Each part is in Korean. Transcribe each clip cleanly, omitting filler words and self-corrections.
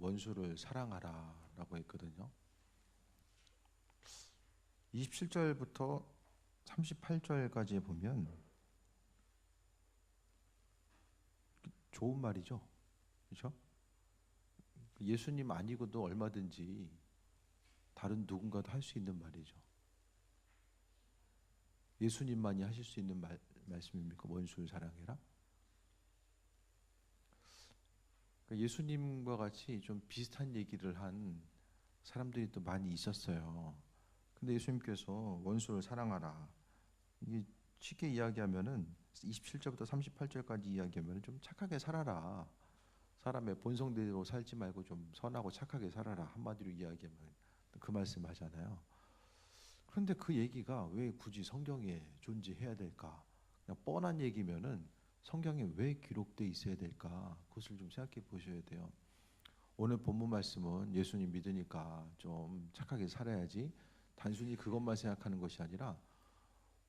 원수를 사랑하라라고 했거든요. 27절부터 38절까지 보면 좋은 말이죠. 그렇죠? 예수님 아니고도 얼마든지 다른 누군가도 할 수 있는 말이죠. 예수님만이 하실 수 있는 말씀입니까? 원수를 사랑해라. 그러니까 예수님과 같이 좀 비슷한 얘기를 한 사람들이 또 많이 있었어요. 근데 예수님께서 원수를 사랑하라. 이게 쉽게 이야기하면은 27절부터 38절까지 이야기하면은 좀 착하게 살아라. 사람의 본성대로 살지 말고 좀 선하고 착하게 살아라. 한마디로 이야기하면 그 말씀 하잖아요. 그런데 그 얘기가 왜 굳이 성경에 존재해야 될까? 그냥 뻔한 얘기면은 성경에 왜 기록돼 있어야 될까? 그것을 좀 생각해 보셔야 돼요. 오늘 본문 말씀은 예수님 믿으니까 좀 착하게 살아야지 단순히 그것만 생각하는 것이 아니라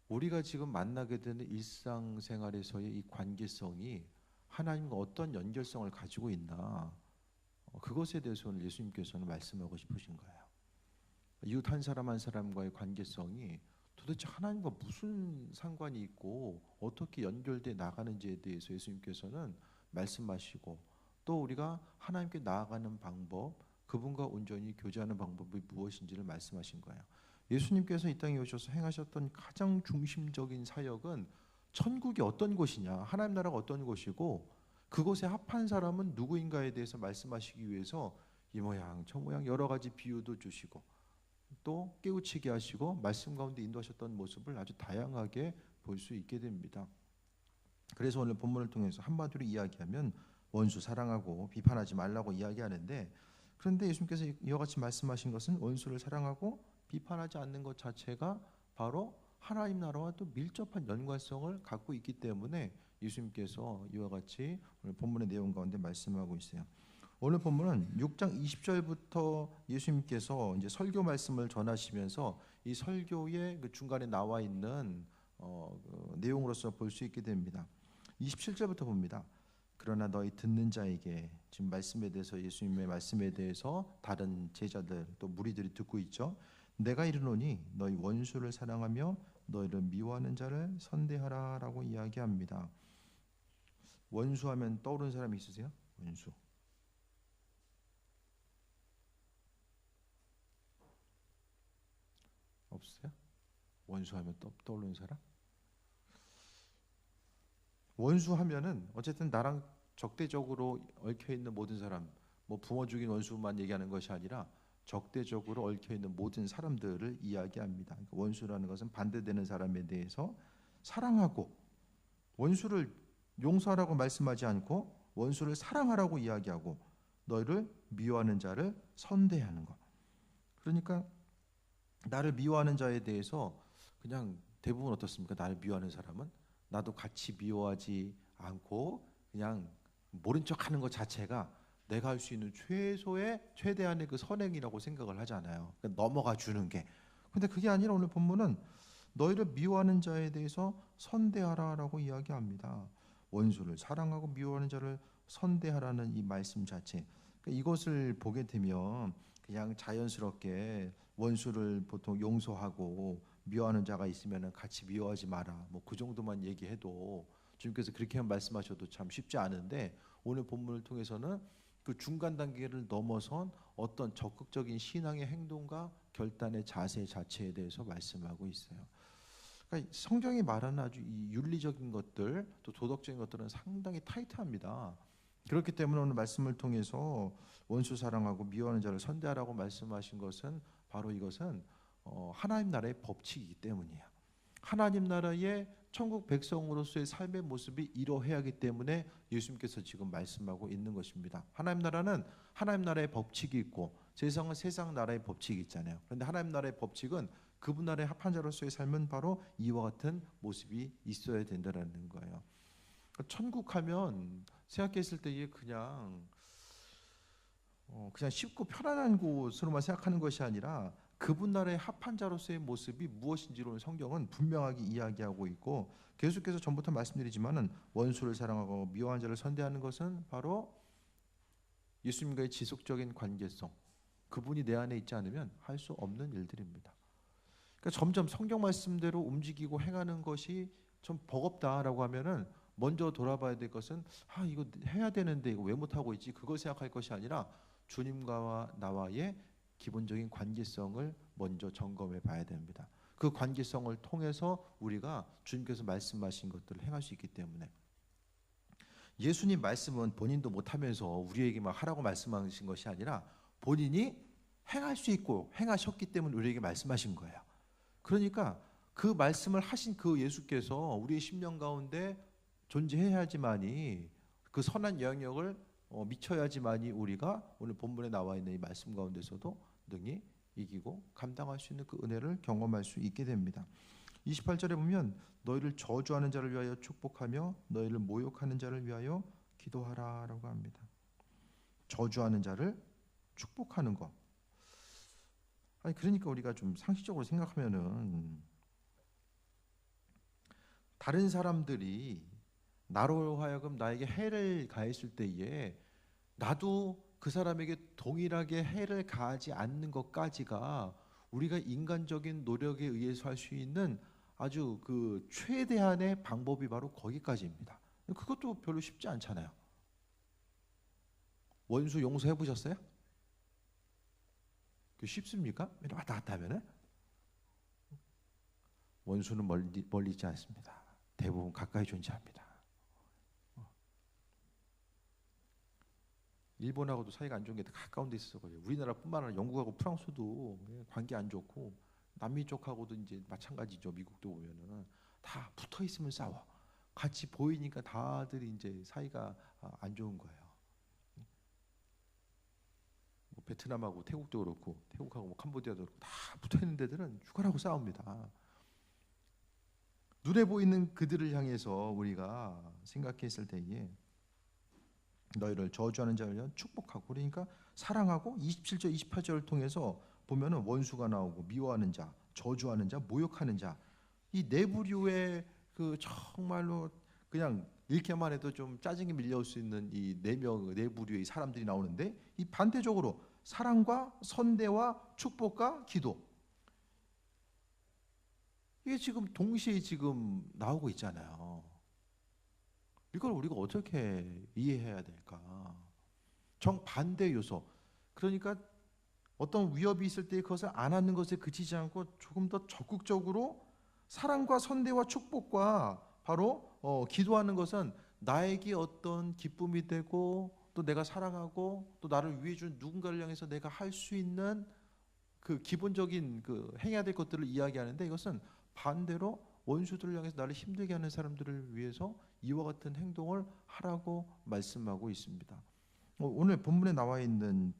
우리가 지금 만나게 되는 일상생활에서의 이 관계성이 하나님과 어떤 연결성을 가지고 있나, 그것에 대해서 오늘 예수님께서는 말씀하고 싶으신 거예요. 이웃 한 사람 한 사람과의 관계성이 도대체 하나님과 무슨 상관이 있고 어떻게 연결돼 나가는지에 대해서 예수님께서는 말씀하시고, 또 우리가 하나님께 나아가는 방법, 그분과 온전히 교제하는 방법이 무엇인지를 말씀하신 거예요. 예수님께서 이 땅에 오셔서 행하셨던 가장 중심적인 사역은 천국이 어떤 곳이냐, 하나님 나라가 어떤 곳이고 그곳에 합한 사람은 누구인가에 대해서 말씀하시기 위해서 이 모양 저 모양 여러 가지 비유도 주시고 또 깨우치게 하시고 말씀 가운데 인도하셨던 모습을 아주 다양하게 볼 수 있게 됩니다. 그래서 오늘 본문을 통해서 한마디로 이야기하면 원수 사랑하고 비판하지 말라고 이야기하는데, 그런데 예수님께서 이와 같이 말씀하신 것은 원수를 사랑하고 비판하지 않는 것 자체가 바로 하나님 나라와 또 밀접한 연관성을 갖고 있기 때문에 예수님께서 이와 같이 오늘 본문의 내용 가운데 말씀하고 있어요. 오늘 본문은 6장 20절부터 예수님께서 이제 설교 말씀을 전하시면서 이 설교의 그 중간에 나와 있는 그 내용으로서 볼 수 있게 됩니다. 27절부터 봅니다. 그러나 너희 듣는 자에게, 지금 말씀에 대해서, 예수님의 말씀에 대해서 다른 제자들 또 무리들이 듣고 있죠. 내가 이르노니 너희 원수를 사랑하며 너희를 미워하는 자를 선대하라라고 이야기합니다. 원수하면 떠오르는 사람이 있으세요? 원수. 없어요? 원수하면 떠오르는 사람? 원수하면은 어쨌든 나랑 적대적으로 얽혀 있는 모든 사람, 뭐 부모 죽인 원수만 얘기하는 것이 아니라 적대적으로 얽혀 있는 모든 사람들을 이야기합니다. 그러니까 원수라는 것은 반대되는 사람에 대해서 사랑하고, 원수를 용서하라고 말씀하지 않고 원수를 사랑하라고 이야기하고 너희를 미워하는 자를 선대하는 것. 그러니까 나를 미워하는 자에 대해서 그냥 대부분 어떻습니까? 나를 미워하는 사람은 나도 같이 미워하지 않고 그냥 모른 척하는 것 자체가 내가 할 수 있는 최대한의 그 선행이라고 생각을 하잖아요. 그러니까 넘어가 주는 게. 근데 그게 아니라 오늘 본문은 너희를 미워하는 자에 대해서 선대하라라고 이야기합니다. 원수를 사랑하고 미워하는 자를 선대하라는 이 말씀 자체. 그러니까 이것을 보게 되면 그냥 자연스럽게 원수를 보통 용서하고 미워하는 자가 있으면 같이 미워하지 마라, 뭐 그 정도만 얘기해도 주님께서 그렇게 말씀하셔도 참 쉽지 않은데, 오늘 본문을 통해서는 그 중간 단계를 넘어선 어떤 적극적인 신앙의 행동과 결단의 자세 자체에 대해서 말씀하고 있어요. 그러니까 성경이 말하는 아주 이 윤리적인 것들 또 도덕적인 것들은 상당히 타이트합니다. 그렇기 때문에 오늘 말씀을 통해서 원수 사랑하고 미워하는 자를 선대하라고 말씀하신 것은 바로 이것은 하나님 나라의 법칙이기 때문이에요. 하나님 나라의 천국 백성으로서의 삶의 모습이 이러해야 하기 때문에 예수님께서 지금 말씀하고 있는 것입니다. 하나님 나라는 하나님 나라의 법칙이 있고 세상은 세상 나라의 법칙이 있잖아요. 그런데 하나님 나라의 법칙은 그분 나라의 합한 자로서의 삶은 바로 이와 같은 모습이 있어야 된다는 거예요. 천국 하면 생각했을 때 이게 그냥 쉽고 편안한 곳으로만 생각하는 것이 아니라 그분 나라의 합한 자로서의 모습이 무엇인지로 성경은 분명하게 이야기하고 있고, 계속해서 전부터 말씀드리지만은 원수를 사랑하고 미워한 자를 선대하는 것은 바로 예수님과의 지속적인 관계성, 그분이 내 안에 있지 않으면 할 수 없는 일들입니다. 그러니까 점점 성경 말씀대로 움직이고 행하는 것이 좀 버겁다라고 하면은 먼저 돌아봐야 될 것은 이거 해야 되는데 이거 왜 못하고 있지? 그걸 생각할 것이 아니라 주님과 나와의 기본적인 관계성을 먼저 점검해 봐야 됩니다. 그 관계성을 통해서 우리가 주님께서 말씀하신 것들을 행할 수 있기 때문에 예수님 말씀은 본인도 못하면서 우리에게 막 하라고 말씀하신 것이 아니라 본인이 행할 수 있고 행하셨기 때문에 우리에게 말씀하신 거예요. 그러니까 그 말씀을 하신 그 예수께서 우리의 심령 가운데 존재해야지만이 그 선한 영역을 미쳐야지만이 우리가 오늘 본문에 나와 있는 이 말씀 가운데서도 능히 이기고 감당할 수 있는 그 은혜를 경험할 수 있게 됩니다. 28절에 보면 너희를 저주하는 자를 위하여 축복하며 너희를 모욕하는 자를 위하여 기도하라라고 합니다. 저주하는 자를 축복하는 것. 그러니까 우리가 좀 상식적으로 생각하면은 다른 사람들이 나로 하여금 나에게 해를 가했을 때에 나도 그 사람에게 동일하게 해를 가하지 않는 것까지가 우리가 인간적인 노력에 의해서 할 수 있는 아주 그 최대한의 방법이 바로 거기까지입니다. 그것도 별로 쉽지 않잖아요. 원수 용서해 보셨어요? 쉽습니까? 왔다 갔다 하면은 원수는 멀리 있지 않습니다. 대부분 가까이 존재합니다. 일본하고도 사이가 안 좋은 게 가까운 데 있어서 그래요. 우리나라뿐만 아니라 영국하고 프랑스도 관계 안 좋고 남미 쪽하고도 이제 마찬가지죠. 미국도 보면은 다 붙어 있으면 싸워. 같이 보이니까 다들 이제 사이가 안 좋은 거예요. 뭐 베트남하고 태국도 그렇고 태국하고 뭐 캄보디아도 그렇고 다 붙어 있는 데들은 죽어라고 싸웁니다. 눈에 보이는 그들을 향해서 우리가 생각했을 때에 너희를 저주하는 자를 위하여 축복하고 그러니까 사랑하고 27절 28절을 통해서 보면은 원수가 나오고 미워하는 자, 저주하는 자, 모욕하는 자 이 네 부류의 그 정말로 그냥 읽기만 해도 좀 짜증이 밀려올 수 있는 이 네 부류의 사람들이 나오는데 이 반대적으로 사랑과 선대와 축복과 기도 이게 지금 동시에 지금 나오고 있잖아요. 이걸 우리가 어떻게 이해해야 될까? 정반대 요소. 그러니까 어떤 위협이 있을 때 그것을 안 하는 것에 그치지 않고 조금 더 적극적으로 사랑과 선대와 축복과 바로 기도하는 것은 나에게 어떤 기쁨이 되고 또 내가 사랑하고 또 나를 위해 준 누군가를 향해서 내가 할 수 있는 그 기본적인 그 행해야 될 것들을 이야기하는데 이것은 반대로 원수들을 향해서 나를 힘들게 하는 사람들을 위해서 이와 같은 행동을 하라고 말씀하고 있습니다. 오늘 본문에 나와 있는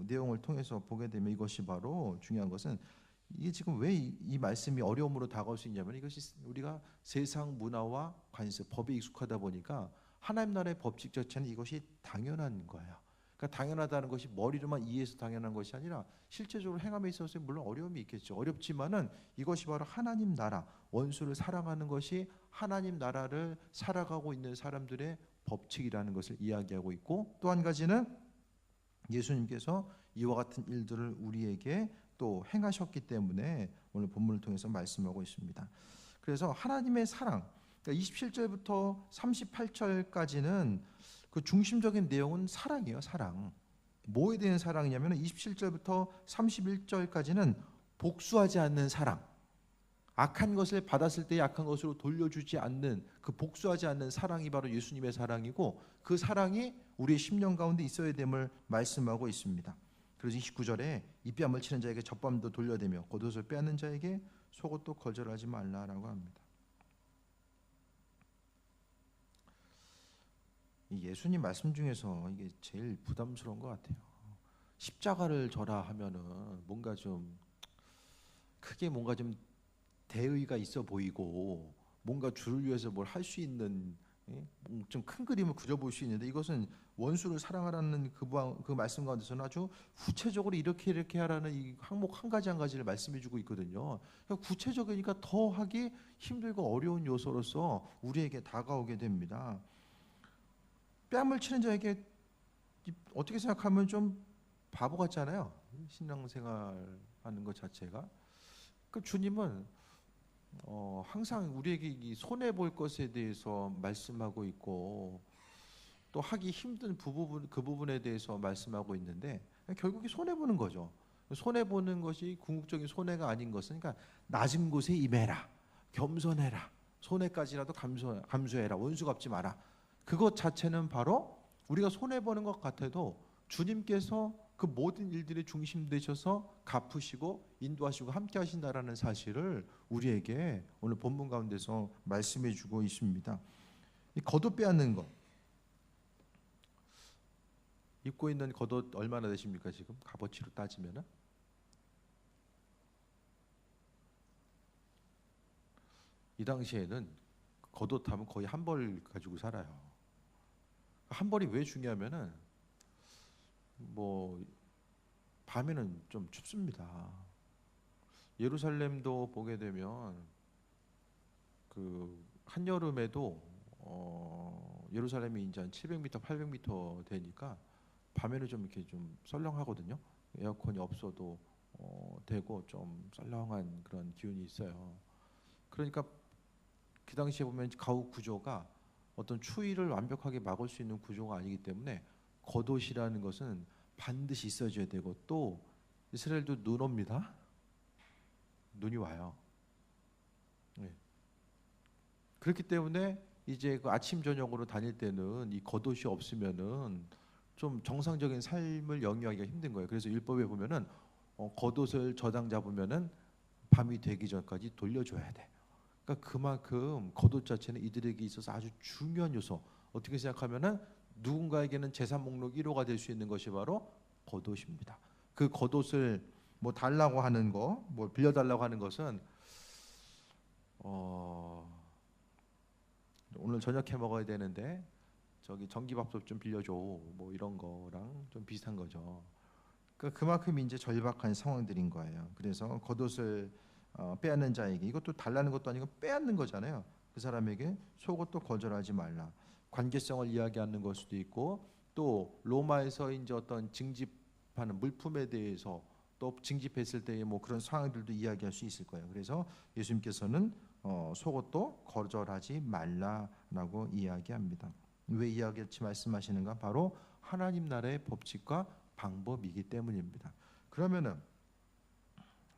내용을 통해서 보게 되면 이것이 바로 중요한 것은 이게 지금 왜 이 말씀이 어려움으로 다가올 수 있냐면 이것이 우리가 세상 문화와 관습, 법에 익숙하다 보니까 하나님 나라의 법칙 자체는 이것이 당연한 거예요. 그러니까 당연하다는 것이 머리로만 이해해서 당연한 것이 아니라 실제적으로 행함에 있어서 물론 어려움이 있겠죠. 어렵지만은 이것이 바로 하나님 나라, 원수를 사랑하는 것이 하나님 나라를 살아가고 있는 사람들의 법칙이라는 것을 이야기하고 있고 또 한 가지는 예수님께서 이와 같은 일들을 우리에게 또 행하셨기 때문에 오늘 본문을 통해서 말씀하고 있습니다. 그래서 하나님의 사랑, 그러니까 27절부터 38절까지는 그 중심적인 내용은 사랑이에요. 사랑. 뭐에 대한 사랑이냐면 27절부터 31절까지는 복수하지 않는 사랑. 악한 것을 받았을 때 악한 것으로 돌려주지 않는 그 복수하지 않는 사랑이 바로 예수님의 사랑이고 그 사랑이 우리의 심령 가운데 있어야 됨을 말씀하고 있습니다. 그래서 29절에 이 뺨을 치는 자에게 젖밤도 돌려대며 겉옷을 빼앗는 자에게 속옷도 거절하지 말라라고 합니다. 예수님 말씀 중에서 이게 제일 부담스러운 것 같아요. 십자가를 져라 하면은 뭔가 좀 크게 뭔가 좀 대의가 있어 보이고 뭔가 주를 위해서 뭘 할 수 있는 좀 큰 그림을 그려볼 수 있는데 이것은 원수를 사랑하라는 그 말씀 가운데서는 아주 구체적으로 이렇게 하라는 이 항목 한 가지 한 가지를 말씀해주고 있거든요. 그러니까 구체적이니까 더 하기 힘들고 어려운 요소로서 우리에게 다가오게 됩니다. 뺨을 치는 자에게 어떻게 생각하면 좀 바보 같잖아요. 신앙생활 하는 것 자체가. 그 주님은 항상 우리에게 이 손해 볼 것에 대해서 말씀하고 있고 또 하기 힘든 그 부분에 대해서 말씀하고 있는데 결국에 손해 보는 거죠. 손해 보는 것이 궁극적인 손해가 아닌 것은 그러니까 낮은 곳에 임해라, 겸손해라, 손해까지라도 감수해라, 원수 갚지 마라. 그것 자체는 바로 우리가 손해 보는 것 같아도 주님께서 그 모든 일들의 중심 되셔서 갚으시고 인도하시고 함께 하신다라는 사실을 우리에게 오늘 본문 가운데서 말씀해 주고 있습니다. 이 겉옷 빼앗는 것, 입고 있는 겉옷 얼마나 되십니까? 지금 값어치로 따지면은 이 당시에는 겉옷 하면 거의 한 벌 가지고 살아요. 한 벌이 왜 중요하면은 뭐 밤에는 좀 춥습니다. 예루살렘도 보게 되면 그 한여름에도 예루살렘이 이제 한 700m, 800m 되니까 밤에는 좀 이렇게 좀 썰렁하거든요. 에어컨이 없어도 되고 좀 썰렁한 그런 기운이 있어요. 그러니까 그 당시에 보면 가옥 구조가 어떤 추위를 완벽하게 막을 수 있는 구조가 아니기 때문에 겉옷이라는 것은 반드시 있어줘야 되고 또 이스라엘도 눈 옵니다. 눈이 와요. 네. 그렇기 때문에 이제 그 아침 저녁으로 다닐 때는 이 겉옷이 없으면은 좀 정상적인 삶을 영위하기가 힘든 거예요. 그래서 율법에 보면은 겉옷을 저당 잡으면은 밤이 되기 전까지 돌려줘야 돼. 그러니까 그만큼 겉옷 자체는 이들에게 있어서 아주 중요한 요소. 어떻게 생각하면은 누군가에게는 재산 목록 1호가 될 수 있는 것이 바로 겉옷입니다. 그 겉옷을 뭐 달라고 하는 거, 뭐 빌려달라고 하는 것은 오늘 저녁 해 먹어야 되는데 저기 전기밥솥 좀 빌려줘. 뭐 이런 거랑 좀 비슷한 거죠. 그러니까 그만큼 이제 절박한 상황들인 거예요. 그래서 겉옷을 빼앗는 자에게 이것도 달라는 것도 아니고 빼앗는 거잖아요. 그 사람에게 속옷도 거절하지 말라. 관계성을 이야기하는 걸 수도 있고 또 로마에서 이제 어떤 징집하는 물품에 대해서 또 징집했을 때의 뭐 그런 상황들도 이야기할 수 있을 거예요. 그래서 예수님께서는 속옷도 거절하지 말라라고 이야기합니다. 왜 이야기할지 말씀하시는가? 바로 하나님 나라의 법칙과 방법이기 때문입니다. 그러면은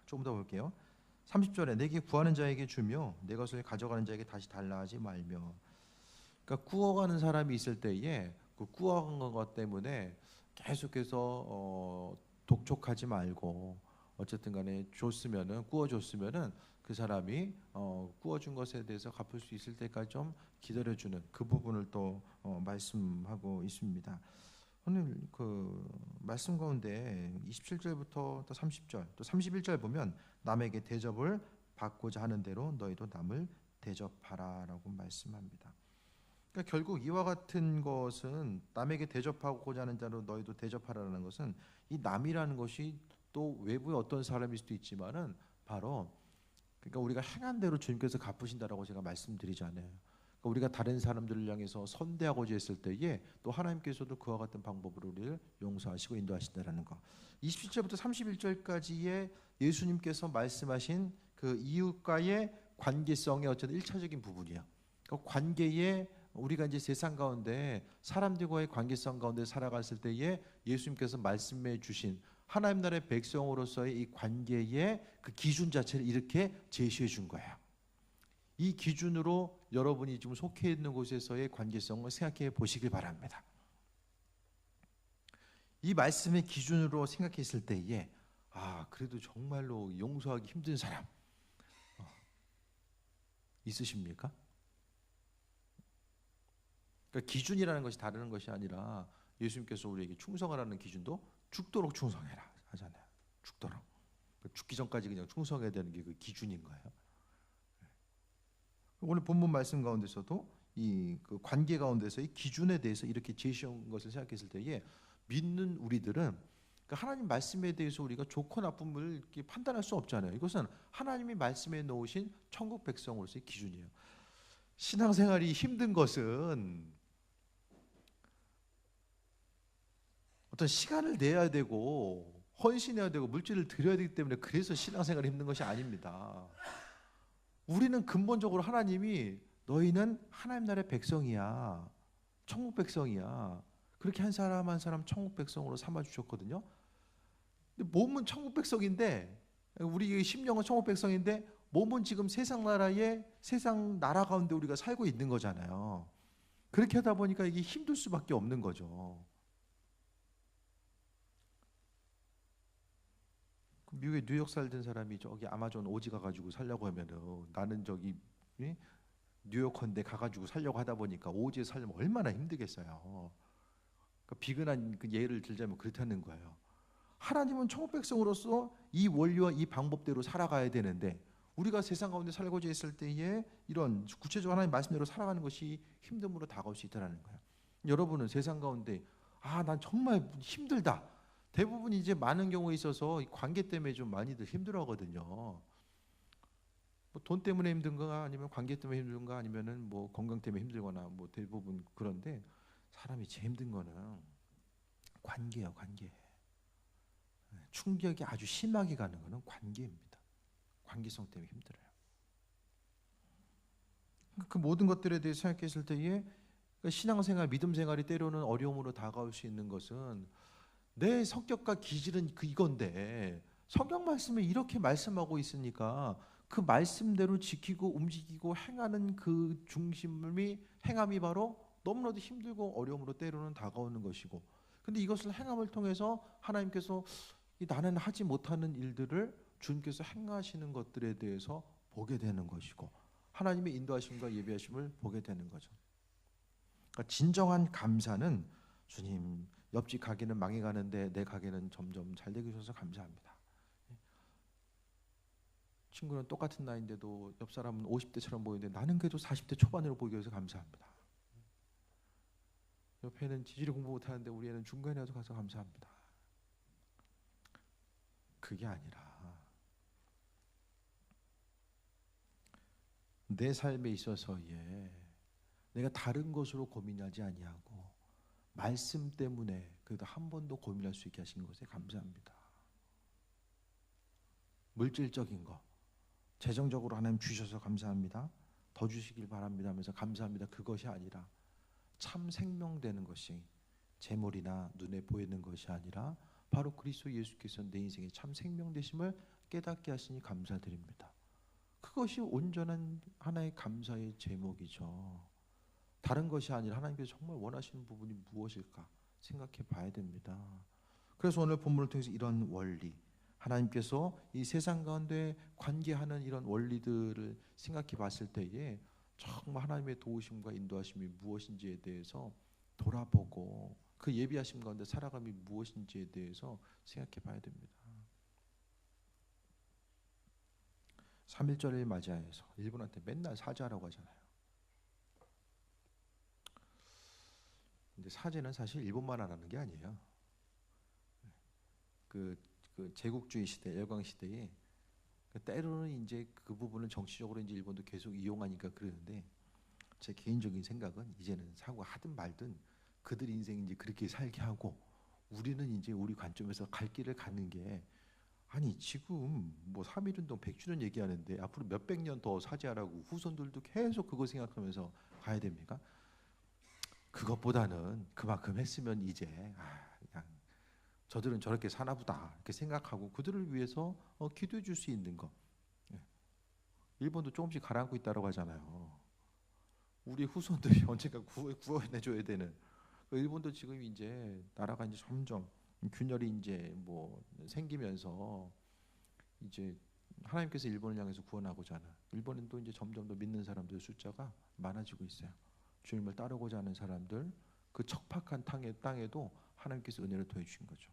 조금 더 볼게요. 30절에 내게 구하는 자에게 주며 내 것을 가져가는 자에게 다시 달라 하지 말며. 그러니까 구워가는 사람이 있을 때에 그 구워간 것 때문에 계속해서 독촉하지 말고 어쨌든 간에 구워줬으면은 그 사람이 구워준 것에 대해서 갚을 수 있을 때까지 좀 기다려주는 그 부분을 또 말씀하고 있습니다. 오늘 그 말씀 가운데 27절부터 또 30절 또 31절 보면 남에게 대접을 받고자 하는 대로 너희도 남을 대접하라라고 말씀합니다. 그러니까 결국 이와 같은 것은 남에게 대접하고자 하는 자로 너희도 대접하라는 것은 이 남이라는 것이 또 외부의 어떤 사람일 수도 있지만은 바로 그러니까 우리가 행한 대로 주님께서 갚으신다라고 제가 말씀드리잖아요. 그러니까 우리가 다른 사람들을 향해서 선대하고자 했을 때에 또 하나님께서도 그와 같은 방법으로 우리를 용서하시고 인도하신다라는 거. 27절부터 31절까지의 예수님께서 말씀하신 그 이웃과의 관계성의 어쨌든 1차적인 부분이야. 그 관계에 우리가 이제 세상 가운데 사람들과의 관계성 가운데 살아갔을 때에 예수님께서 말씀해 주신 하나님 나라의 백성으로서의 이 관계의 그 기준 자체를 이렇게 제시해 준 거예요. 이 기준으로 여러분이 지금 속해 있는 곳에서의 관계성을 생각해 보시길 바랍니다. 이 말씀의 기준으로 생각했을 때에 그래도 정말로 용서하기 힘든 사람 있으십니까? 그러니까 기준이라는 것이 다른 것이 아니라 예수님께서 우리에게 충성하라는 기준도 죽도록 충성해라 하잖아요. 죽도록. 죽기 전까지 그냥 충성해야 되는 게 그 기준인 거예요. 오늘 본문 말씀 가운데서도 이 그 관계 가운데서의 기준에 대해서 이렇게 제시한 것을 생각했을 때에 믿는 우리들은 그러니까 하나님 말씀에 대해서 우리가 좋고 나쁨을 이렇게 판단할 수 없잖아요. 이것은 하나님이 말씀에 놓으신 천국 백성으로서의 기준이에요. 신앙생활이 힘든 것은 어떤 시간을 내야 되고 헌신해야 되고 물질을 드려야 되기 때문에 그래서 신앙생활이 힘든 것이 아닙니다. 우리는 근본적으로 하나님이 너희는 하나님 나라의 백성이야. 천국 백성이야. 그렇게 한 사람 한 사람 천국 백성으로 삼아 주셨거든요. 근데 몸은 천국 백성인데 우리 심령은 천국 백성인데 몸은 지금 세상 나라 가운데 우리가 살고 있는 거잖아요. 그렇게 하다 보니까 이게 힘들 수밖에 없는 거죠. 미국에 뉴욕 살던 사람이 저기 아마존 오지 가가지고 살려고 하면은 나는 저기 뉴요커인데 가가지고 살려고 하다 보니까 오지에 살려면 얼마나 힘들겠어요. 그러니까 비근한 그 예를 들자면 그렇다는 거예요. 하나님은 천국 백성으로서 이 원리와 이 방법대로 살아가야 되는데 우리가 세상 가운데 살고자 했을 때에 이런 구체적으로 하나님 말씀대로 살아가는 것이 힘듦으로 다가올 수 있다는 거예요. 여러분은 세상 가운데 난 정말 힘들다. 대부분 이제 많은 경우에 있어서 관계 때문에 좀 많이들 힘들어하거든요. 뭐 돈 때문에 힘든가 아니면 관계 때문에 힘든가 아니면은 뭐 건강 때문에 힘들거나 뭐 대부분 그런데 사람이 제일 힘든 거는 관계예요, 관계. 충격이 아주 심하게 가는 거는 관계입니다. 관계성 때문에 힘들어요. 그 모든 것들에 대해 생각했을 때에 신앙생활, 믿음생활이 때로는 어려움으로 다가올 수 있는 것은 내 성격과 기질은 이건데 성경 말씀에 이렇게 말씀하고 있으니까 그 말씀대로 지키고 움직이고 행하는 그 중심이 행함이 바로 너무나도 힘들고 어려움으로 때로는 다가오는 것이고 근데 이것을 행함을 통해서 하나님께서 나는 하지 못하는 일들을 주님께서 행하시는 것들에 대해서 보게 되는 것이고 하나님의 인도하심과 예비하심을 보게 되는 거죠. 그러니까 진정한 감사는 주님 옆집 가게는 망해가는데 내 가게는 점점 잘 되게 해주셔서 감사합니다. 친구는 똑같은 나이인데도 옆 사람은 50대처럼 보이는데 나는 그래도 40대 초반으로 보이게 해서 감사합니다. 옆에는 지질이 공부 못하는데 우리 애는 중간에 와서 가서 감사합니다. 그게 아니라 내 삶에 있어서의 내가 다른 것으로 고민하지 아니하고 말씀 때문에 그래도 한 번도 고민할 수 있게 하신 것에 감사합니다. 물질적인 거 재정적으로 하나님 주셔서 감사합니다. 더 주시길 바랍니다 하면서 감사합니다. 그것이 아니라 참 생명되는 것이 재물이나 눈에 보이는 것이 아니라 바로 그리스도 예수께서 내 인생의 참 생명 되심을 깨닫게 하시니 감사드립니다. 그것이 온전한 하나의 감사의 제목이죠. 다른 것이 아니라 하나님께서 정말 원하시는 부분이 무엇일까 생각해 봐야 됩니다. 그래서 오늘 본문을 통해서 이런 원리 하나님께서 이 세상 가운데 관계하는 이런 원리들을 생각해 봤을 때에 정말 하나님의 도우심과 인도하심이 무엇인지에 대해서 돌아보고 그 예비하심 가운데 살아감이 무엇인지에 대해서 생각해 봐야 됩니다. 3.1절을 맞이해서 일본한테 맨날 사죄하라고 하잖아요. 근데 사죄는 사실 일본만 안 하는 게 아니에요. 그 제국주의 시대, 열강 시대에 때로는 이제 그 부분을 정치적으로 이제 일본도 계속 이용하니까 그러는데 제 개인적인 생각은 이제는 사고 하든 말든 그들 인생 이제 그렇게 살게 하고 우리는 이제 우리 관점에서 갈 길을 가는 게 아니 지금 뭐 3.1운동 100주년 얘기하는데 앞으로 몇백 년 더 사죄하라고 후손들도 계속 그거 생각하면서 가야 됩니까? 그것보다는 그만큼 했으면 이제 그냥 저들은 저렇게 사나보다 이렇게 생각하고 그들을 위해서 기도해 줄 수 있는 거. 일본도 조금씩 가라앉고 있다고 하잖아요. 우리 후손들이 언젠가 구원해줘야 되는. 일본도 지금 이제 나라가 이제 점점 균열이 이제 뭐 생기면서 이제 하나님께서 일본을 향해서 구원하고자 하는 일본은 또 이제 점점 더 믿는 사람들 숫자가 많아지고 있어요. 주님을 따르고자 하는 사람들 그 척박한 땅에도 하나님께서 은혜를 더해 주신 거죠.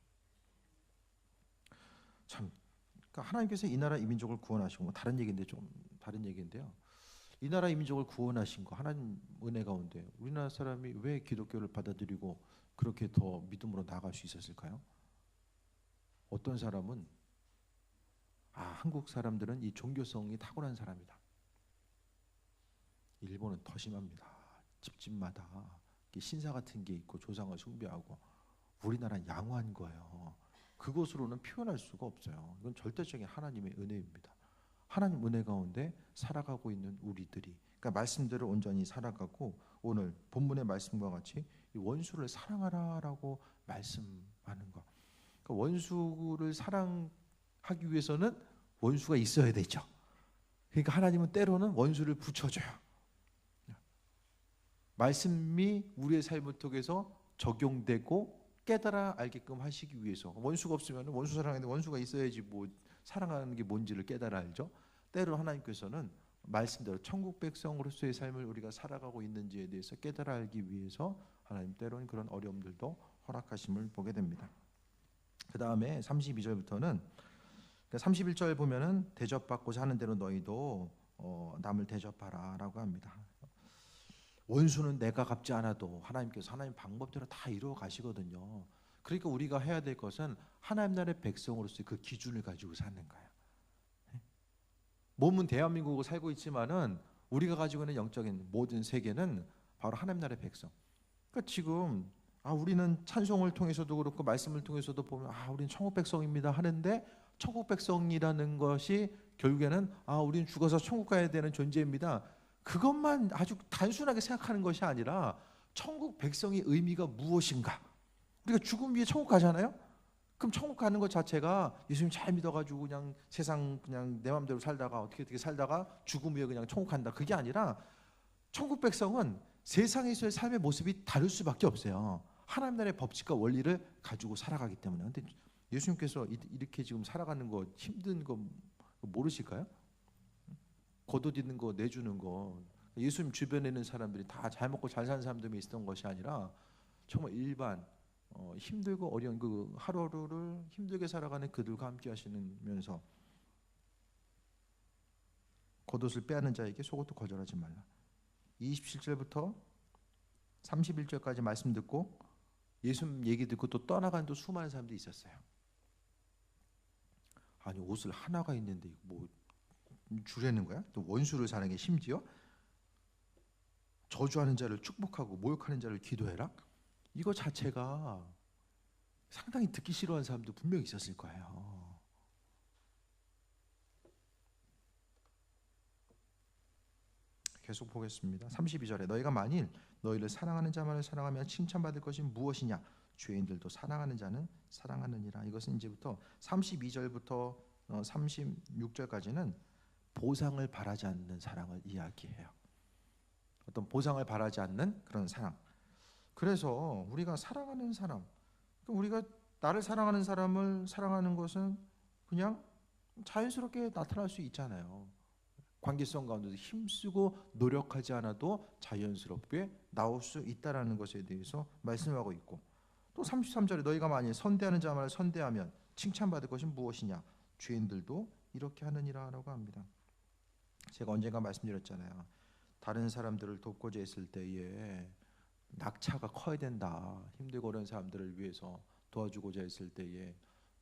참 그러니까 하나님께서 이 나라 이민족을 구원하시고 뭐 다른 얘기인데 좀 다른 얘기인데요. 이 나라 이민족을 구원하신 거 하나님 은혜 가운데 우리나라 사람이 왜 기독교를 받아들이고 그렇게 더 믿음으로 나아갈 수 있었을까요? 어떤 사람은 한국 사람들은 이 종교성이 탁월한 사람이다. 일본은 더 심합니다. 집집마다 신사 같은 게 있고 조상을 숭배하고 우리나라는 양호한 거예요. 그것으로는 표현할 수가 없어요. 이건 절대적인 하나님의 은혜입니다. 하나님 은혜 가운데 살아가고 있는 우리들이, 그러니까 말씀대로 온전히 살아가고, 오늘 본문의 말씀과 같이 이 원수를 사랑하라라고 말씀하는 것. 그러니까 원수를 사랑하기 위해서는 원수가 있어야 되죠. 그러니까 하나님은 때로는 원수를 붙여줘요. 말씀이 우리의 삶을 통해서 적용되고 깨달아 알게끔 하시기 위해서. 원수가 없으면 원수 사랑하는데 원수가 있어야지 뭐 사랑하는 게 뭔지를 깨달아 알죠. 때로 하나님께서는 말씀대로 천국 백성으로서의 삶을 우리가 살아가고 있는지에 대해서 깨달아 알기 위해서 하나님 때로는 그런 어려움들도 허락하심을 보게 됩니다. 그 다음에 32절부터는, 31절 보면은 대접받고자 하는 대로 너희도 남을 대접하라라고 합니다. 원수는 내가 갚지 않아도 하나님께서 하나님 방법대로 다 이루어 가시거든요. 그러니까 우리가 해야 될 것은 하나님 나라의 백성으로서의 그 기준을 가지고 사는 거예요. 몸은 대한민국으로 살고 있지만은 우리가 가지고 있는 영적인 모든 세계는 바로 하나님 나라의 백성. 그러니까 지금 우리는 찬송을 통해서도 그렇고 말씀을 통해서도 보면 우리는 천국 백성입니다 하는데, 천국 백성이라는 것이 결국에는 우리는 죽어서 천국 가야 되는 존재입니다, 그것만 아주 단순하게 생각하는 것이 아니라 천국 백성의 의미가 무엇인가. 우리가 죽음 위에 천국 가잖아요. 그럼 천국 가는 것 자체가 예수님 잘 믿어가지고 그냥 세상 그냥 내 마음대로 살다가 어떻게 살다가 죽음 위에 그냥 천국 간다, 그게 아니라 천국 백성은 세상에서의 삶의 모습이 다를 수밖에 없어요. 하나님 나라의 법칙과 원리를 가지고 살아가기 때문에. 근데 예수님께서 이렇게 지금 살아가는 거 힘든 거 모르실까요? 겉옷 입는 거 내주는 거, 예수님 주변에 있는 사람들이 다 잘 먹고 잘 사는 사람들이 있었던 것이 아니라 정말 일반 힘들고 어려운 그 하루하루를 힘들게 살아가는 그들과 함께 하시면서 겉옷을 빼앗는 자에게 속옷도 거절하지 말라. 27절부터 31절까지 말씀 듣고 예수님 얘기 듣고 또 떠나간 또 수많은 사람들이 있었어요. 아니 옷을 하나가 있는데 뭐 주려는 거야? 또 원수를 사는 게 심지어 저주하는 자를 축복하고 모욕하는 자를 기도해라? 이거 자체가 상당히 듣기 싫어하는 사람도 분명히 있었을 거예요. 계속 보겠습니다. 32절에 너희가 만일 너희를 사랑하는 자만을 사랑하면 칭찬받을 것이 무엇이냐? 죄인들도 사랑하는 자는 사랑하느니라. 이것은 이제부터 32절부터 36절까지는 보상을 바라지 않는 사랑을 이야기해요. 어떤 보상을 바라지 않는 그런 사랑. 그래서 우리가 사랑하는 사람, 우리가 나를 사랑하는 사람을 사랑하는 것은 그냥 자연스럽게 나타날 수 있잖아요. 관계성 가운데서 힘쓰고 노력하지 않아도 자연스럽게 나올 수 있다라는 것에 대해서 말씀하고 있고, 또 33절에 너희가 만일 선대하는 자만을 선대하면 칭찬받을 것이 무엇이냐? 죄인들도 이렇게 하느니라라고 합니다. 제가 언젠가 말씀드렸잖아요. 다른 사람들을 돕고자 했을 때에 낙차가 커야 된다. 힘들고 어려운 사람들을 위해서 도와주고자 했을 때에,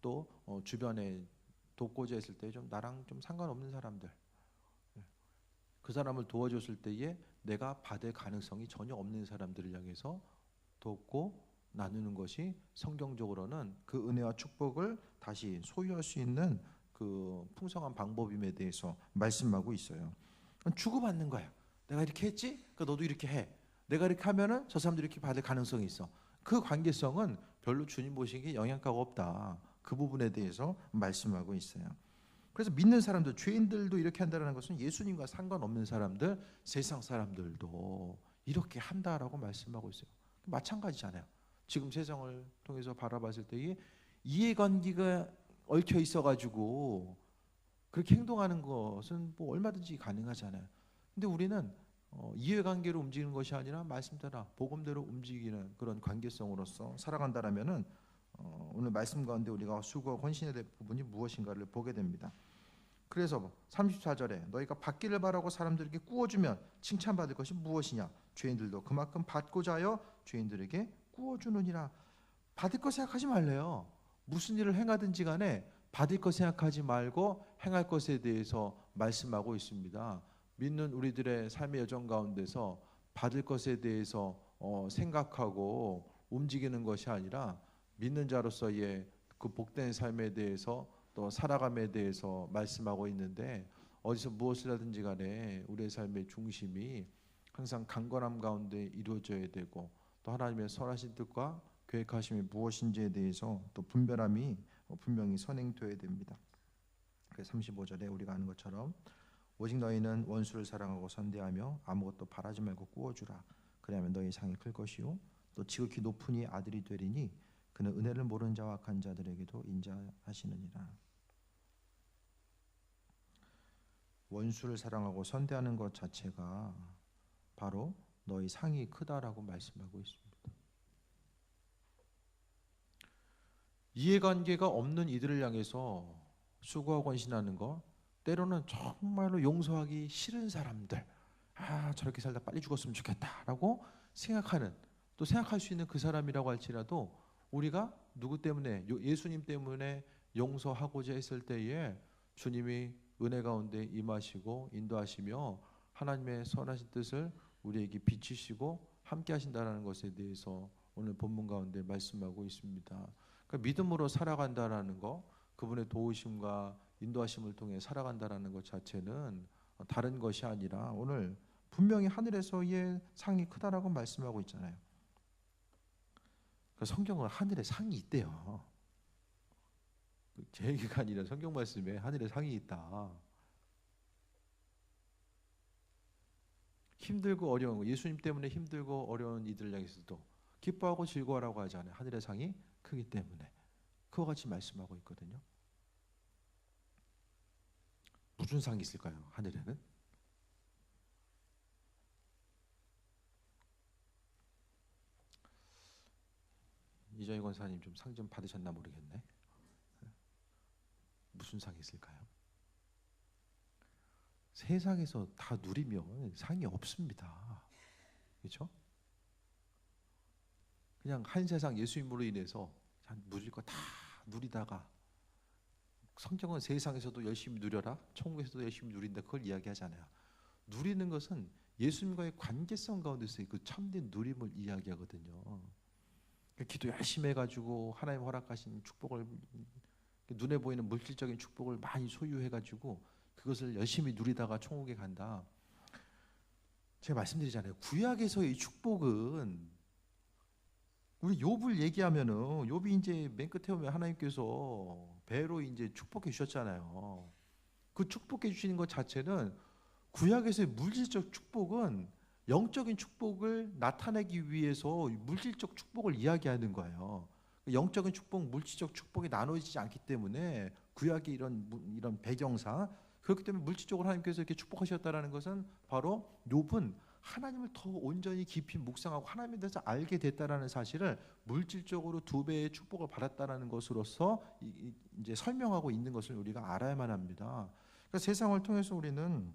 또 주변에 돕고자 했을 때 좀 나랑 좀 상관없는 사람들, 그 사람을 도와줬을 때에 내가 받을 가능성이 전혀 없는 사람들을 향해서 돕고 나누는 것이 성경적으로는 그 은혜와 축복을 다시 소유할 수 있는 그 풍성한 방법임에 대해서 말씀하고 있어요. 주고받는 거야. 내가 이렇게 했지? 그러니까 너도 이렇게 해. 내가 이렇게 하면은 저 사람들이 이렇게 받을 가능성이 있어. 그 관계성은 별로 주님 보시기에 영향가가 없다. 그 부분에 대해서 말씀하고 있어요. 그래서 믿는 사람들, 죄인들도 이렇게 한다는 것은 예수님과 상관없는 사람들, 세상 사람들도 이렇게 한다라고 말씀하고 있어요. 마찬가지잖아요. 지금 세상을 통해서 바라봤을 때에 이해관계가 얽혀 있어가지고 그렇게 행동하는 것은 뭐 얼마든지 가능하잖아요. 근데 우리는 이해관계로 움직이는 것이 아니라 말씀대로 복음대로 움직이는 그런 관계성으로서 살아간다라면은 오늘 말씀 가운데 우리가 수고하고 헌신해야 될 부분이 무엇인가를 보게 됩니다. 그래서 34절에 너희가 받기를 바라고 사람들에게 꾸어주면 칭찬받을 것이 무엇이냐? 죄인들도 그만큼 받고자 하여 죄인들에게 꾸어주느니라. 받을 거 생각하지 말래요. 무슨 일을 행하든지 간에 받을 거 생각하지 말고 행할 것에 대해서 말씀하고 있습니다. 믿는 우리들의 삶의 여정 가운데서 받을 것에 대해서 생각하고 움직이는 것이 아니라 믿는 자로서의 그 복된 삶에 대해서 또 살아감에 대해서 말씀하고 있는데, 어디서 무엇을 하든지 간에 우리의 삶의 중심이 항상 강건함 가운데 이루어져야 되고, 또 하나님의 선하신 뜻과 계획하심이 무엇인지에 대해서 또 분별함이 분명히 선행되어야 됩니다. 그래서 35절에 우리가 아는 것처럼 오직 너희는 원수를 사랑하고 선대하며 아무것도 바라지 말고 꾸어주라. 그리하면 너희 상이 클 것이요 또 지극히 높은 이 아들이 되리니 그는 은혜를 모르는 자와 악한 자들에게도 인자하시느니라. 원수를 사랑하고 선대하는 것 자체가 바로 너희 상이 크다라고 말씀하고 있습니다. 이해관계가 없는 이들을 향해서 수고하고 헌신하는 것, 때로는 정말로 용서하기 싫은 사람들, 저렇게 살다 빨리 죽었으면 좋겠다라고 생각하는, 또 생각할 수 있는 그 사람이라고 할지라도 우리가 누구 때문에, 예수님 때문에 용서하고자 했을 때에 주님이 은혜 가운데 임하시고 인도하시며 하나님의 선하신 뜻을 우리에게 비추시고 함께 하신다는 것에 대해서 오늘 본문 가운데 말씀하고 있습니다. 그러니까 믿음으로 살아간다라는 것, 그분의 도우심과 인도하심을 통해 살아간다라는 것 자체는 다른 것이 아니라 오늘 분명히 하늘에서의 상이 크다라고 말씀하고 있잖아요. 그러니까 성경은 하늘에 상이 있대요. 제 얘기가 아니라 성경 말씀에 하늘에 상이 있다. 힘들고 어려운 거, 예수님 때문에 힘들고 어려운 이들을 향해서도 기뻐하고 즐거워라고 하지 않아요. 하늘의 상이 크기 때문에. 그와 같이 말씀하고 있거든요. 무슨 상이 있을까요? 하늘에는? 이정희 권사님 좀 상 좀 받으셨나 모르겠네. 무슨 상이 있을까요? 세상에서 다 누리면 상이 없습니다. 그렇죠? 그냥 한 세상 예수님으로 인해서 누릴 거 다 누리다가, 성경은 세상에서도 열심히 누려라, 천국에서도 열심히 누린다, 그걸 이야기하잖아요. 누리는 것은 예수님과의 관계성 가운데서의 그 참된 누림을 이야기하거든요. 기도 열심히 해가지고 하나님 허락하신 축복을, 눈에 보이는 물질적인 축복을 많이 소유해가지고 그것을 열심히 누리다가 천국에 간다. 제가 말씀드리잖아요. 구약에서의 축복은, 우리 욥을 얘기하면은 욥이 이제 맨 끝에 오면 하나님께서 배로 이제 축복해 주셨잖아요. 그 축복해 주시는 것 자체는, 구약에서의 물질적 축복은 영적인 축복을 나타내기 위해서 물질적 축복을 이야기하는 거예요. 영적인 축복, 물질적 축복이 나눠지지 않기 때문에 구약의 이런 배경상, 그렇기 때문에 물질적으로 하나님께서 이렇게 축복하셨다라는 것은 바로 욥은 하나님을 더 온전히 깊이 묵상하고 하나님에 대해서 알게 됐다라는 사실을 물질적으로 2배의 축복을 받았다라는 것으로서 이제 설명하고 있는 것을 우리가 알아야만 합니다. 그러니까 세상을 통해서 우리는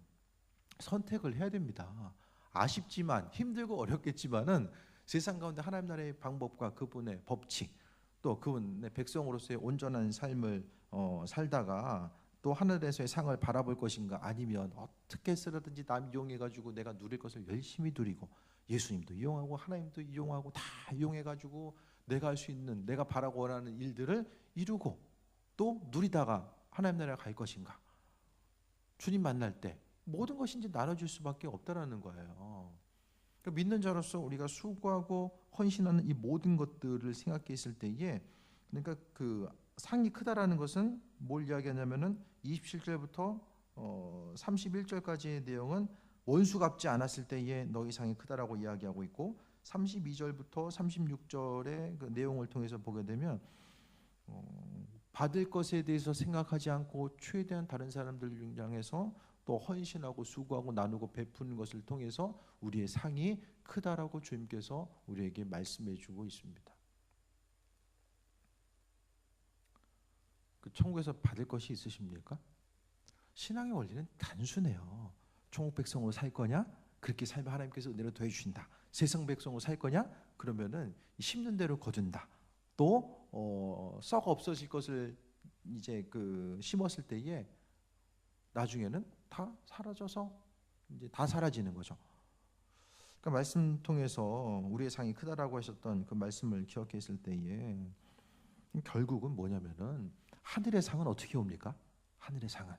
선택을 해야 됩니다. 아쉽지만, 힘들고 어렵겠지만은 세상 가운데 하나님 나라의 방법과 그분의 법칙, 또 그분의 백성으로서의 온전한 삶을 살다가 또 하늘에서의 상을 바라볼 것인가, 아니면 어떻게 해서든지 남 이용해가지고 내가 누릴 것을 열심히 누리고, 예수님도 이용하고 하나님도 이용하고 다 이용해가지고 내가 할 수 있는, 내가 바라고 원하는 일들을 이루고 또 누리다가 하나님 나라에 갈 것인가, 주님 만날 때 모든 것이 이제 나눠질 수밖에 없다라는 거예요. 그러니까 믿는 자로서 우리가 수고하고 헌신하는 이 모든 것들을 생각했을 때에, 그러니까 그 상이 크다라는 것은 뭘 이야기하냐면은 27절부터 31절까지의 내용은 원수 갚지 않았을 때에 너희 상이 크다라고 이야기하고 있고, 32절부터 36절의 그 내용을 통해서 보게 되면 받을 것에 대해서 생각하지 않고 최대한 다른 사람들을 향해서 또 헌신하고 수고하고 나누고 베푸는 것을 통해서 우리의 상이 크다라고 주님께서 우리에게 말씀해 주고 있습니다. 그 천국에서 받을 것이 있으십니까? 신앙의 원리는 단순해요. 천국 백성으로 살 거냐? 그렇게 살면 하나님께서 은혜로 더해 주신다. 세상 백성으로 살 거냐? 그러면은 심는 대로 거둔다. 또 썩어 없어질 것을 이제 그 심었을 때에 나중에는 다 사라져서 이제 다 사라지는 거죠. 그러니까 말씀 통해서 우리의 상이 크다라고 하셨던 그 말씀을 기억했을 때에 결국은 뭐냐면은 하늘의 상은 어떻게 옵니까? 하늘의 상은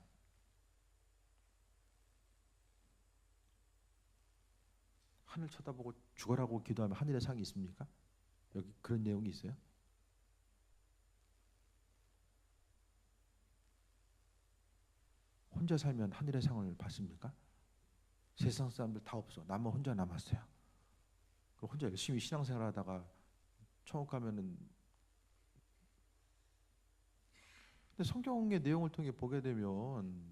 하늘 쳐다보고 죽어라고 기도하면 하늘의 상이 있습니까? 여기 그런 내용이 있어요? 혼자 살면 하늘의 상을 받습니까? 세상 사람들 다 없어. 나만 혼자 남았어요. 그럼 혼자 열심히 신앙생활하다가 천국 가면은. 근데 성경의 내용을 통해 보게 되면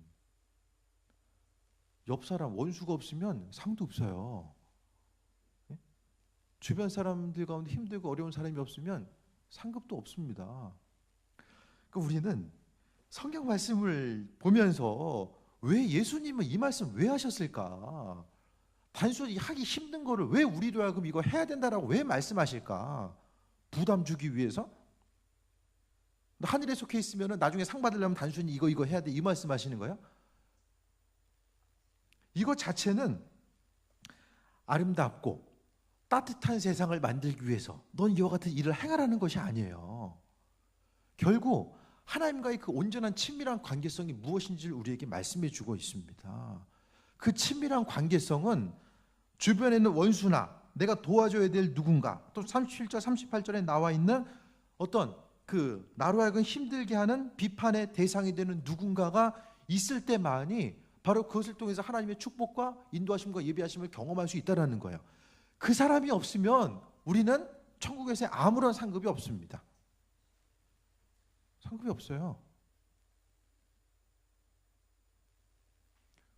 옆 사람 원수가 없으면 상도 없어요. 예? 주변 사람들 가운데 힘들고 어려운 사람이 없으면 상급도 없습니다. 그러니까 우리는 성경 말씀을 보면서 왜 예수님은 이 말씀 왜 하셨을까? 단순히 하기 힘든 거를 왜 우리로 하여금 이거 해야 된다라고 왜 말씀하실까? 부담 주기 위해서? 하늘에 속해 있으면 나중에 상 받으려면 단순히 이거 해야 돼 이 말씀하시는 거예요? 이거 자체는 아름답고 따뜻한 세상을 만들기 위해서 넌 이와 같은 일을 행하라는 것이 아니에요. 결국 하나님과의 그 온전한 친밀한 관계성이 무엇인지를 우리에게 말씀해 주고 있습니다. 그 친밀한 관계성은 주변에 있는 원수나 내가 도와줘야 될 누군가, 또 37절 38절에 나와 있는 어떤 그 나로 하여금 힘들게 하는 비판의 대상이 되는 누군가가 있을 때만이 바로 그것을 통해서 하나님의 축복과 인도하심과 예비하심을 경험할 수 있다는 거예요. 그 사람이 없으면 우리는 천국에서 아무런 상급이 없습니다. 상급이 없어요.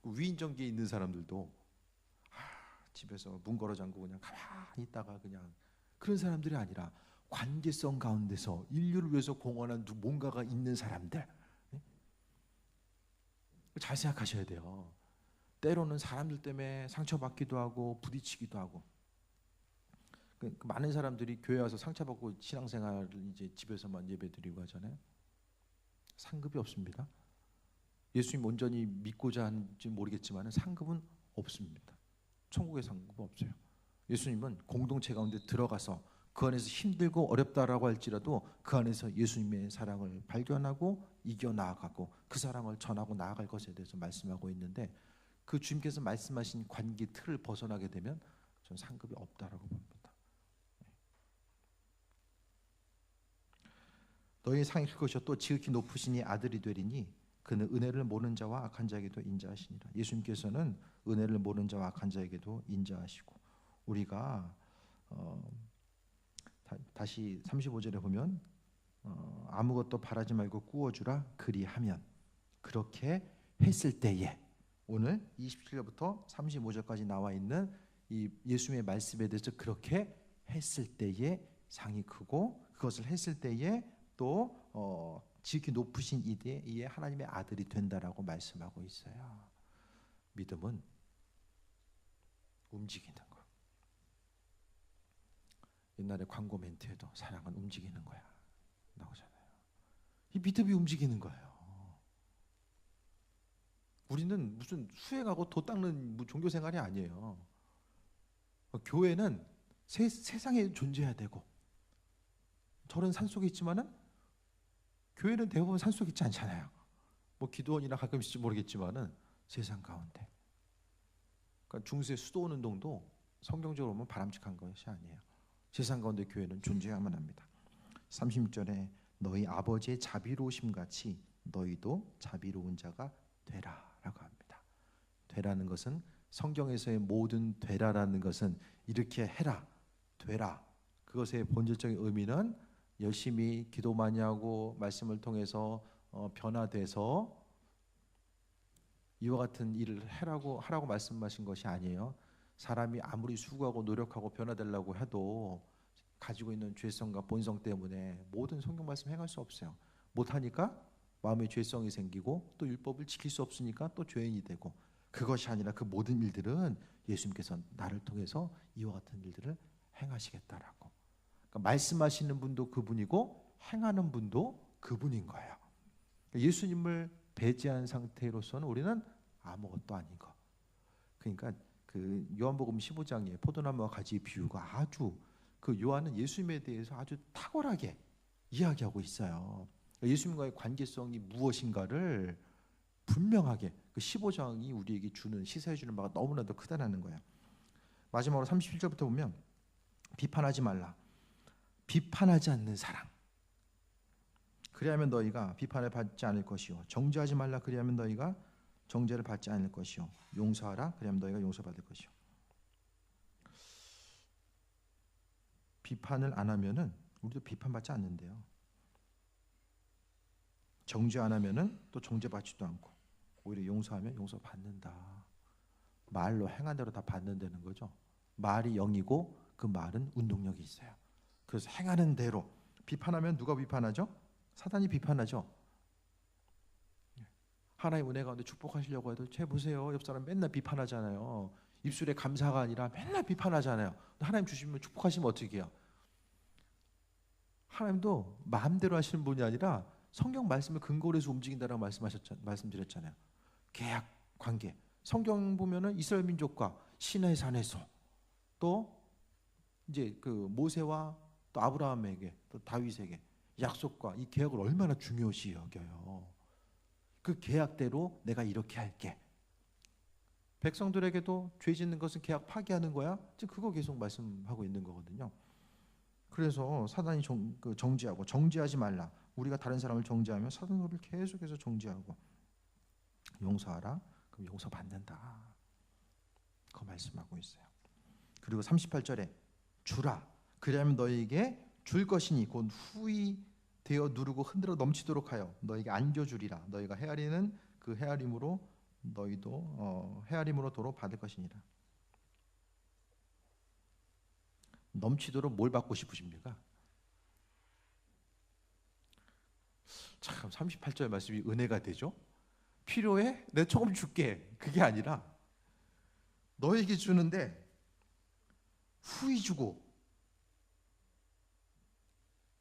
위인전기에 있는 사람들도 집에서 문 걸어 잠그고 그냥 가만히 있다가 그냥 그런 사람들이 아니라 관계성 가운데서 인류를 위해서 공헌한 뭔가가 있는 사람들. 잘 생각하셔야 돼요. 때로는 사람들 때문에 상처받기도 하고 부딪히기도 하고. 많은 사람들이 교회 와서 상처받고 신앙생활을 이제 집에서만 예배드리고 하잖아요. 상급이 없습니다. 예수님 온전히 믿고자 하는지 모르겠지만 상급은 없습니다. 천국의 상급은 없어요. 예수님은 공동체 가운데 들어가서 그 안에서 힘들고 어렵다라고 할지라도 그 안에서 예수님의 사랑을 발견하고 이겨나가고 그 사랑을 전하고 나아갈 것에 대해서 말씀하고 있는데, 그 주님께서 말씀하신 관계 틀을 벗어나게 되면 전 상급이 없다라고 봅니다. 너희 상이 클 것이요 또 지극히 높으시니 아들이 되리니 그는 은혜를 모르는 자와 악한 자에게도 인자하시니라. 예수님께서는 은혜를 모르는 자와 악한 자에게도 인자하시고, 우리가 다시 35절에 보면 아무것도 바라지 말고 꾸어주라 그리하면, 그렇게 했을 때에, 오늘 27절부터 35절까지 나와 있는 이 예수님의 말씀에 대해서 그렇게 했을 때에 상이 크고, 그것을 했을 때에 또 지극히 높으신 이에 하나님의 아들이 된다라고 말씀하고 있어요. 믿음은 움직이는 거. 옛날에 광고 멘트에도 사랑은 움직이는 거야 나오잖아요. 이 믿음이 움직이는 거예요. 우리는 무슨 수행하고 도 닦는 종교 생활이 아니에요. 교회는 세상에 존재해야 되고, 저는 산속에 있지만은 교회는 대부분 산속에 있지 않잖아요. 뭐 기도원이나 가끔 있을지 모르겠지만은 세상 가운데. 그러니까 중세 수도원 운동도 성경적으로 보면 바람직한 것이 아니에요. 세상 가운데 교회는 존재해야만 합니다. 30절에 너희 아버지의 자비로우심 같이 너희도 자비로운 자가 되라라고 합니다. 되라는 것은, 성경에서의 모든 되라라는 것은 이렇게 해라, 되라, 그것의 본질적인 의미는 열심히 기도 많이 하고 말씀을 통해서 변화돼서 이와 같은 일을 하라고 말씀하신 것이 아니에요. 사람이 아무리 수고하고 노력하고 변화되려고 해도 가지고 있는 죄성과 본성 때문에 모든 성경 말씀 행할 수 없어요. 못하니까 마음에 죄성이 생기고, 또 율법을 지킬 수 없으니까 또 죄인이 되고, 그것이 아니라 그 모든 일들은 예수님께서 나를 통해서 이와 같은 일들을 행하시겠다라고. 그러니까 말씀하시는 분도 그분이고 행하는 분도 그분인 거예요. 예수님을 배제한 상태로서는 우리는 아무것도 아닌 거. 그러니까 그 요한복음 15장에 포도나무와 가지의 비유가 아주, 그 요한은 예수님에 대해서 아주 탁월하게 이야기하고 있어요. 예수님과의 관계성이 무엇인가를 분명하게 그 15장이 우리에게 주는 시사해 주는 바가 너무나도 크다라는 거예요. 마지막으로 37절부터 보면 비판하지 말라. 비판하지 않는 사랑. 그리하면 너희가 비판을 받지 않을 것이요. 정죄하지 말라. 그리하면 너희가 정죄를 받지 않을 것이요. 용서하라. 그리하면 너희가 용서받을 것이요. 비판을 안 하면은 우리도 비판받지 않는데요. 정죄 안 하면은 또 정죄받지도 않고 오히려 용서하면 용서받는다. 말로 행한 대로 다 받는다는 거죠. 말이 영이고 그 말은 운동력이 있어요. 그래서 행하는 대로 비판하면 누가 비판하죠? 사단이 비판하죠. 하나님 은혜 가운데 축복하시려고 해도 쟤 보세요. 옆 사람 맨날 비판하잖아요. 입술에 감사가 아니라 맨날 비판하잖아요. 하나님 주시면 축복하시면 어떻게 해요? 하나님도 마음대로 하시는 분이 아니라 성경 말씀을 근거로 해서 움직인다라고 말씀드렸잖아요. 계약 관계. 성경 보면은 이스라엘 민족과 시내 산에서 또 이제 그 모세와 또 아브라함에게 또 다윗에게 약속과 이 계약을 얼마나 중요시 여겨요. 그 계약대로 내가 이렇게 할게. 백성들에게도 죄 짓는 것은 계약 파기하는 거야. 지금 그거 계속 말씀하고 있는 거거든요. 그래서 사단이 정죄하고 정죄하지 말라. 우리가 다른 사람을 정죄하면 사단은 우리를 계속해서 정죄하고 용서하라. 그럼 용서받는다. 그거 말씀하고 있어요. 그리고 38절에 주라. 그리하면 너희에게 줄 것이니 곧 후히 되어 누르고 흔들어 넘치도록 하여 너희에게 안겨주리라. 너희가 헤아리는 그 헤아림으로 너희도 헤아림으로 도로 받을 것이니라. 넘치도록 뭘 받고 싶으십니까? 참 38절 말씀이 은혜가 되죠. 필요해? 내가 조금 줄게. 그게 아니라 너에게 주는데 후히 주고.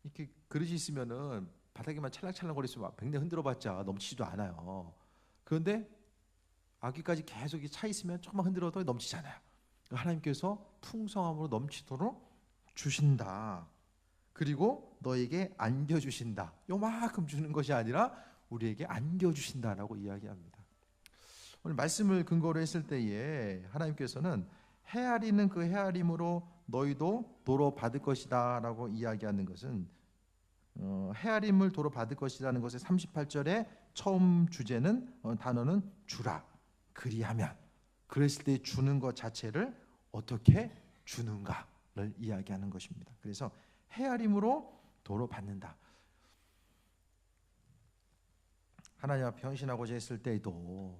이렇게 그릇이 있으면은 바닥에만 찰랑찰랑거리면 백내 흔들어봤자 넘치지도 않아요. 그런데 아기까지 계속 차 있으면 조금만 흔들어도 넘치잖아요. 하나님께서 풍성함으로 넘치도록 주신다. 그리고 너에게 안겨주신다. 요만큼 주는 것이 아니라 우리에게 안겨주신다라고 이야기합니다. 오늘 말씀을 근거로 했을 때에 하나님께서는 헤아리는 그 헤아림으로 너희도 도로 받을 것이다 라고 이야기하는 것은 헤아림을 도로 받을 것이라는 것의 38절의 처음 주제는 단어는 주라. 그리하면 그랬을 때 주는 것 자체를 어떻게 주는가를 이야기하는 것입니다. 그래서 헤아림으로 도로 받는다. 하나님 앞에 헌신하고자 했을 때에도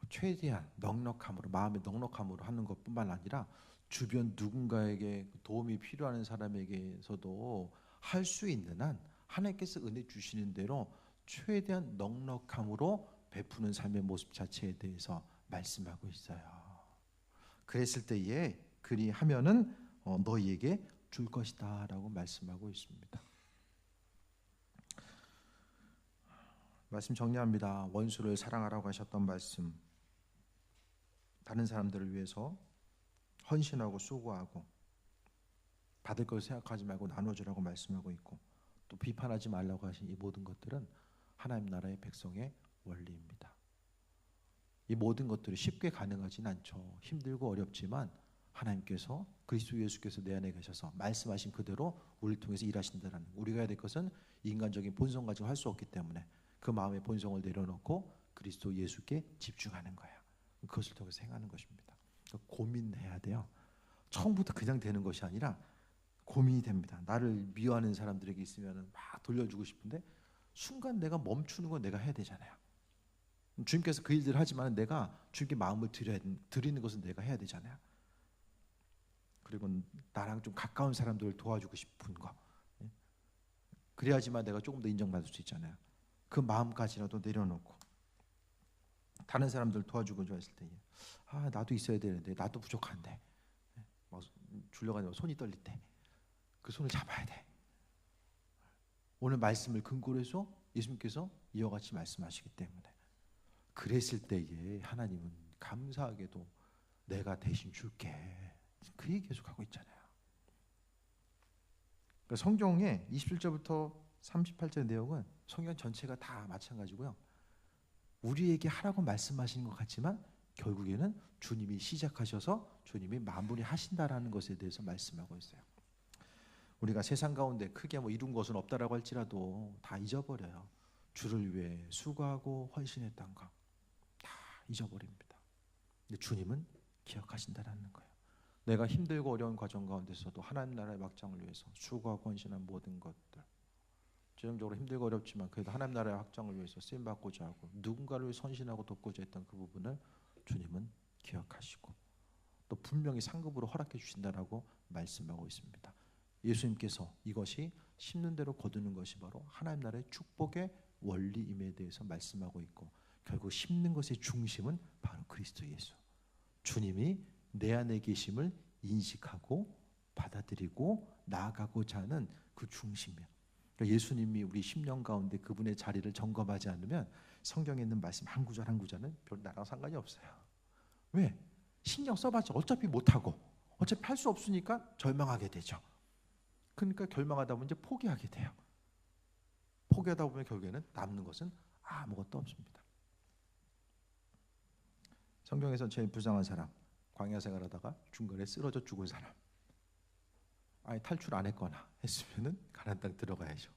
최대한 넉넉함으로 마음의 넉넉함으로 하는 것뿐만 아니라 주변 누군가에게 도움이 필요한 사람에게서도 할 수 있는 한 하나님께서 은혜 주시는 대로 최대한 넉넉함으로 베푸는 삶의 모습 자체에 대해서 말씀하고 있어요. 그랬을 때에 그리하면은 너희에게 줄 것이다 라고 말씀하고 있습니다. 말씀 정리합니다. 원수를 사랑하라고 하셨던 말씀, 다른 사람들을 위해서 헌신하고 수고하고 받을 걸 생각하지 말고 나눠주라고 말씀하고 있고, 또 비판하지 말라고 하신 이 모든 것들은 하나님 나라의 백성의 원리입니다. 이 모든 것들이 쉽게 가능하진 않죠. 힘들고 어렵지만 하나님께서 그리스도 예수께서 내 안에 계셔서 말씀하신 그대로 우리를 통해서 일하신다는, 우리가 해야 될 것은 인간적인 본성 가지고 할 수 없기 때문에 그 마음의 본성을 내려놓고 그리스도 예수께 집중하는 거예요. 그것을 통해서 행하는 것입니다. 고민해야 돼요. 처음부터 그냥 되는 것이 아니라 고민이 됩니다. 나를 미워하는 사람들에게 있으면 막 돌려주고 싶은데 순간 내가 멈추는 건 내가 해야 되잖아요. 주님께서 그 일들을 하지만 내가 주님께 마음을 드리는 것은 내가 해야 되잖아요. 그리고 나랑 좀 가까운 사람들을 도와주고 싶은 거, 그래야지만 내가 조금 더 인정받을 수 있잖아요. 그 마음까지라도 내려놓고 다른 사람들 도와주고자 했을 때 나도 있어야 되는데 나도 부족한데 주려고 하면 손이 떨릴 때 그 손을 잡아야 돼. 오늘 말씀을 근거로 해서 예수님께서 이와 같이 말씀하시기 때문에 그랬을 때에 하나님은 감사하게도 내가 대신 줄게, 그 얘기 계속 하고 있잖아요. 그러니까 성경에 27절부터 38절 내용은 성경 전체가 다 마찬가지고요. 우리에게 하라고 말씀하시는 것 같지만 결국에는 주님이 시작하셔서 주님이 마무리하신다라는 것에 대해서 말씀하고 있어요. 우리가 세상 가운데 크게 뭐 이룬 것은 없다라고 할지라도 다 잊어버려요. 주를 위해 수고하고 헌신했던 거 다 잊어버립니다. 근데 주님은 기억하신다라는 거예요. 내가 힘들고 어려운 과정 가운데서도 하나님 나라의 확장을 위해서 수고하고 헌신한 모든 것들, 재정적으로 힘들고 어렵지만 그래도 하나님 나라의 확장을 위해서 쓰임받고자 하고 누군가를 위해 헌신하고 돕고자 했던 그 부분을 주님은 기억하시고 또 분명히 상급으로 허락해 주신다라고 말씀하고 있습니다. 예수님께서 이것이 심는 대로 거두는 것이 바로 하나님 나라의 축복의 원리임에 대해서 말씀하고 있고, 결국 심는 것의 중심은 바로 그리스도 예수, 주님이 내 안에 계심을 인식하고 받아들이고 나아가고자 하는 그 중심이에요. 그러니까 예수님이 우리 심령 가운데 그분의 자리를 점검하지 않으면 성경에 있는 말씀 한 구절 한 구절은 별 나랑 상관이 없어요. 왜? 신경 써봤자 어차피 못하고 어차피 할 수 없으니까 절망하게 되죠. 그러니까 절망하다 보면 이제 포기하게 돼요. 포기하다 보면 결국에는 남는 것은 아무것도 없습니다. 성경에서 제일 불쌍한 사람, 광야 생활하다가 중간에 쓰러져 죽은 사람, 아예 탈출 안 했거나 했으면은 가나안 땅 들어가야죠.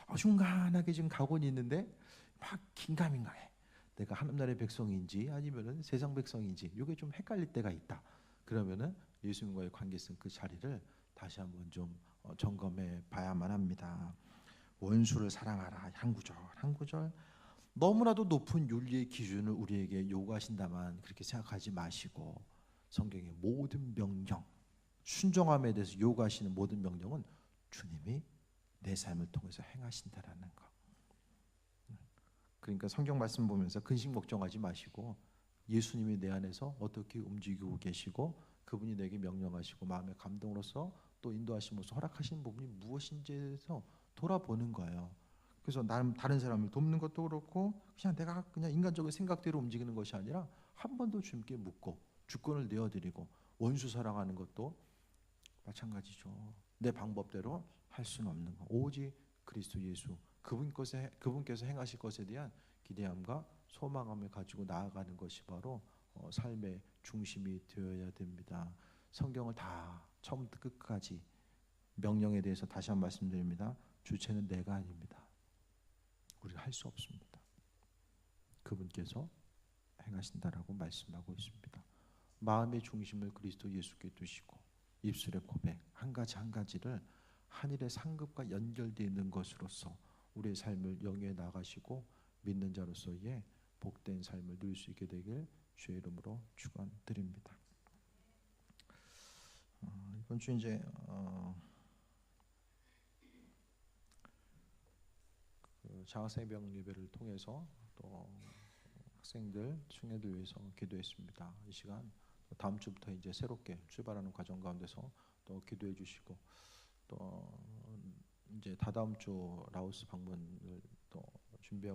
어중간하게 지금 가고는 있는데 막 긴가민가해. 내가 하나님 나라의 백성인지 아니면은 세상 백성인지 이게 좀 헷갈릴 때가 있다. 그러면은 예수님과의 관계성 그 자리를 다시 한번 좀 점검해 봐야만 합니다. 원수를 사랑하라 한 구절 한 구절, 너무나도 높은 윤리의 기준을 우리에게 요구하신다만 그렇게 생각하지 마시고 성경의 모든 명령, 순종함에 대해서 요구하시는 모든 명령은 주님이 내 삶을 통해서 행하신다라는 거. 그러니까 성경 말씀 보면서 근심 걱정하지 마시고 예수님이 내 안에서 어떻게 움직이고 계시고 그분이 내게 명령하시고 마음의 감동으로서 또 인도하심으로써 허락하시는 부분이 무엇인지에서 돌아보는 거예요. 그래서 다른 사람을 돕는 것도 그렇고 그냥 내가 그냥 인간적인 생각대로 움직이는 것이 아니라 한 번 더 주님께 묻고 주권을 내어드리고 원수 사랑하는 것도 마찬가지죠. 내 방법대로 할 수는 없는 거. 오직 그리스도 예수 그분께서 행하실 것에 대한 기대함과 소망함을 가지고 나아가는 것이 바로 삶의 중심이 되어야 됩니다. 성경을 다 처음부터 끝까지 명령에 대해서 다시 한번 말씀드립니다. 주체는 내가 아닙니다. 우리가 할 수 없습니다. 그분께서 행하신다라고 말씀하고 있습니다. 마음의 중심을 그리스도 예수께 두시고 입술의 고백 한 가지 한 가지를 하늘의 상급과 연결되어 있는 것으로서 우리의 삶을 영위해 나가시고 믿는 자로서의 복된 삶을 누릴 수 있게 되길 주의 이름으로 축원드립니다. 이번 주 이제 그 장학생병 예배를 통해서 또 학생들, 청년들 위해서 기도했습니다. 이 시간 다음 주부터 이제 새롭게 출발하는 과정 가운데서 또 기도해 주시고 또 이제 다다음 주 라오스 방문을 또 준비하고